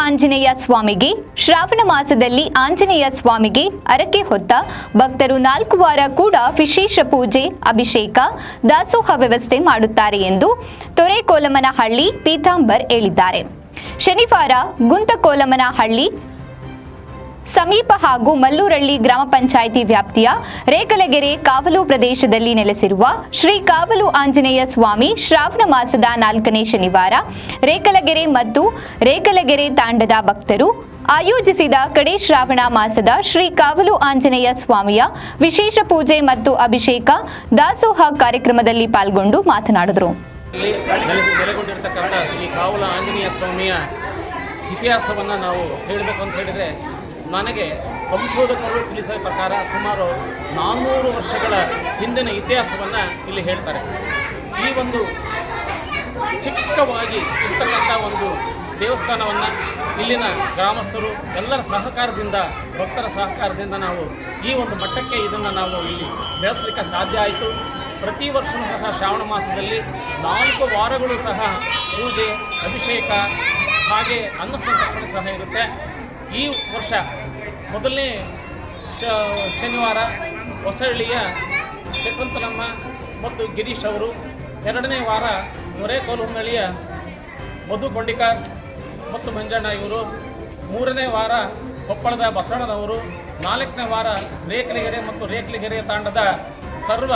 ಆಂಜನೇಯ ಸ್ವಾಮಿಗೆ ಶ್ರಾವಣ ಮಾಸದಲ್ಲಿ ಆಂಜನೇಯ ಸ್ವಾಮಿಗೆ ಹರಕೆ ಹೊತ್ತ ಭಕ್ತರು 4 ವಾರ ಕೂಡ ವಿಶೇಷ ಪೂಜೆ, ಅಭಿಷೇಕ, ದಾಸೋಹ ವ್ಯವಸ್ಥೆ ಮಾಡುತ್ತಾರೆ ಎಂದು ತೊರೆಕೋಲಮನಹಳ್ಳಿ ಪೀತಾಂಬರ್ ಹೇಳಿದ್ದಾರೆ. ಶನಿವಾರ ಗುಂತಕೋಲಮನಹಳ್ಳಿ ಸಮೀಪ ಹಾಗೂ ಮಲ್ಲೂರಳ್ಳಿ ಗ್ರಾಮ ಪಂಚಾಯಿತಿ ವ್ಯಾಪ್ತಿಯ ರೇಕಲಗೆರೆ ಕಾವಲು ಪ್ರದೇಶದಲ್ಲಿ ನೆಲೆಸಿರುವ ಶ್ರೀ ಕಾವಲು ಆಂಜನೇಯ ಸ್ವಾಮಿ ಶ್ರಾವಣ ಮಾಸದ 4ನೇ ಶನಿವಾರ ರೇಕಲಗೆರೆ ಮತ್ತು ರೇಕಲಗೆರೆ ತಾಂಡದ ಭಕ್ತರು ಆಯೋಜಿಸಿದ ಕಡೆ ಶ್ರಾವಣ ಮಾಸದ ಶ್ರೀ ಕಾವಲು ಆಂಜನೇಯ ಸ್ವಾಮಿಯ ವಿಶೇಷ ಪೂಜೆ ಮತ್ತು ಅಭಿಷೇಕ ದಾಸೋಹ ಕಾರ್ಯಕ್ರಮದಲ್ಲಿ ಪಾಲ್ಗೊಂಡು ಮಾತನಾಡಿದರು. ಶ್ರೀ ಕಾವಲು ಆಂಜನೇಯ ಸ್ವಾಮಿಯ ಇತಿಹಾಸವನ್ನು ನಾವು ಹೇಳಬೇಕು ಅಂತ ಹೇಳಿದರೆ, ನನಗೆ ಸಂಶೋಧಕರು ತಿಳಿಸಿದ ಪ್ರಕಾರ ಸುಮಾರು 400 ವರ್ಷಗಳ ಹಿಂದಿನ ಇತಿಹಾಸವನ್ನು ಇಲ್ಲಿ ಹೇಳ್ತಾರೆ. ಈ ಒಂದು ಚಿಕ್ಕವಾಗಿ ಇರ್ತಕ್ಕಂಥ ಒಂದು ದೇವಸ್ಥಾನವನ್ನು ಇಲ್ಲಿನ ಗ್ರಾಮಸ್ಥರು ಎಲ್ಲರ ಸಹಕಾರದಿಂದ, ಭಕ್ತರ ಸಹಕಾರದಿಂದ ನಾವು ಈ ಒಂದು ಮಟ್ಟಕ್ಕೆ ಇದನ್ನು ನಾವು ಇಲ್ಲಿ ಬೆಳೆಸಲಿಕ್ಕೆ ಸಾಧ್ಯ ಆಯಿತು. ಪ್ರತಿ ವರ್ಷವೂ ಸಹ ಶ್ರಾವಣ ಮಾಸದಲ್ಲಿ 4 ವಾರಗಳು ಸಹ ಪೂಜೆ, ಅಭಿಷೇಕ ಹಾಗೆ ಅನ್ನಸಂತರ್ಪಣೆ ಸಹ ಇರುತ್ತೆ. ಈ ವರ್ಷ ಮೊದಲನೇ ಶನಿವಾರ ಹೊಸಹಳ್ಳಿಯ ಶಕುಂತಲಮ್ಮ ಮತ್ತು ಗಿರೀಶ್ ಅವರು, 2ನೇ ವಾರ ತೊರೆಕೋಲಮನಹಳ್ಳಿಯ ಮಧು ಕೊಂಡಿಕಾರ್ ಮತ್ತು ಮಂಜಣ್ಣ ಇವರು, 3ನೇ ವಾರ ಕೊಪ್ಪಳದ ಬಸವಣ್ಣನವರು, 4ನೇ ವಾರ ರೇಕಲಗೆರೆ ಮತ್ತು ರೇಕಲಗೆರೆ ತಾಂಡದ ಸರ್ವ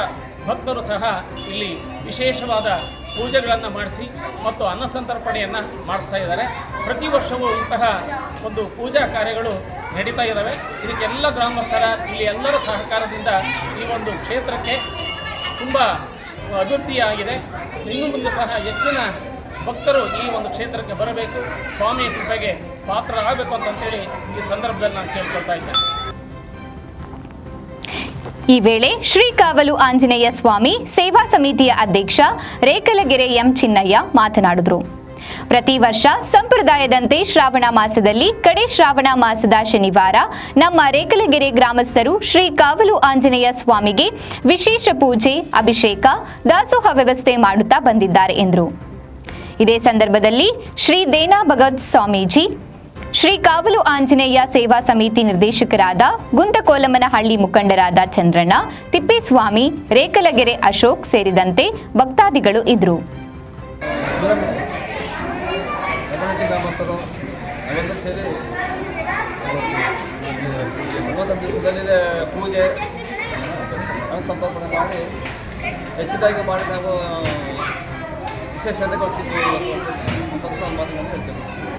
ಭಕ್ತರು ಸಹ ಇಲ್ಲಿ ವಿಶೇಷವಾದ ಪೂಜೆಗಳನ್ನು ಮಾಡಿಸಿ ಮತ್ತು ಅನ್ನಸಂತರ್ಪಣೆಯನ್ನು ಮಾಡಿಸ್ತಾ ಇದ್ದಾರೆ. ಪ್ರತಿ ವರ್ಷವೂ ಇಂತಹ ಒಂದು ಪೂಜಾ ಕಾರ್ಯಗಳು ನಡೀತಾ ಇದ್ದಾವೆ. ಇದಕ್ಕೆಲ್ಲ ಗ್ರಾಮಸ್ಥರ ಇಲ್ಲಿ ಎಲ್ಲರ ಸಹಕಾರದಿಂದ ಈ ಒಂದು ಕ್ಷೇತ್ರಕ್ಕೆ ತುಂಬ ಅಭಿವೃದ್ಧಿಯಾಗಿದೆ. ಇನ್ನು ಮುಂದೆ ಸಹ ಹೆಚ್ಚಿನ ಭಕ್ತರು ಈ ಒಂದು ಕ್ಷೇತ್ರಕ್ಕೆ ಬರಬೇಕು, ಸ್ವಾಮಿಯ ಕೃಪೆಗೆ ಪಾತ್ರರಾಗಬೇಕು ಅಂತೇಳಿ ಈ ಸಂದರ್ಭದಲ್ಲಿ ನಾನು ಕೇಳ್ಕೊಳ್ತಾ ಇದ್ದೇನೆ. ಈ ವೇಳೆ ಶ್ರೀ ಕಾವಲು ಆಂಜನೇಯ ಸ್ವಾಮಿ ಸೇವಾ ಸಮಿತಿಯ ಅಧ್ಯಕ್ಷ ರೇಕಲಗೆರೆ ಎಂ ಚಿನ್ನಯ್ಯ ಮಾತನಾಡಿದರು. ಪ್ರತಿ ವರ್ಷ ಸಂಪ್ರದಾಯದಂತೆ ಶ್ರಾವಣ ಮಾಸದಲ್ಲಿ ಕಡೆ ಶ್ರಾವಣ ಮಾಸದ ಶನಿವಾರ ನಮ್ಮ ರೇಕಲಗೆರೆ ಗ್ರಾಮಸ್ಥರು ಶ್ರೀ ಕಾವಲು ಆಂಜನೇಯ ಸ್ವಾಮಿಗೆ ವಿಶೇಷ ಪೂಜೆ, ಅಭಿಷೇಕ, ದಾಸೋಹ ವ್ಯವಸ್ಥೆ ಮಾಡುತ್ತಾ ಬಂದಿದ್ದಾರೆ ಎಂದರು. ಇದೇ ಸಂದರ್ಭದಲ್ಲಿ ಶ್ರೀ ದೇನಾ ಭಗತ್ ಸ್ವಾಮೀಜಿ, ಶ್ರೀ ಕಾವಲು ಆಂಜನೇಯ ಸೇವಾ ಸಮಿತಿ ನಿರ್ದೇಶಕರಾದ ಗುಂತಕೋಲಮನಹಳ್ಳಿ ಮುಖಂಡರಾದ ಚಂದ್ರಣ್ಣ, ತಿಪ್ಪೇಸ್ವಾಮಿ, ರೇಕಲಗೆರೆ ಅಶೋಕ್ ಸೇರಿದಂತೆ ಭಕ್ತಾದಿಗಳು ಇದ್ದರು. ಪೂಜೆ ಸಂತರ್ಪಣೆ ಮಾಡಿ ಹೆಚ್ಚಿದಾಗಿ ಮಾಡಿ ನಾವು ವಿಶೇಷತೆ ಕೊಡ್ತಿದ್ದೀವಿ.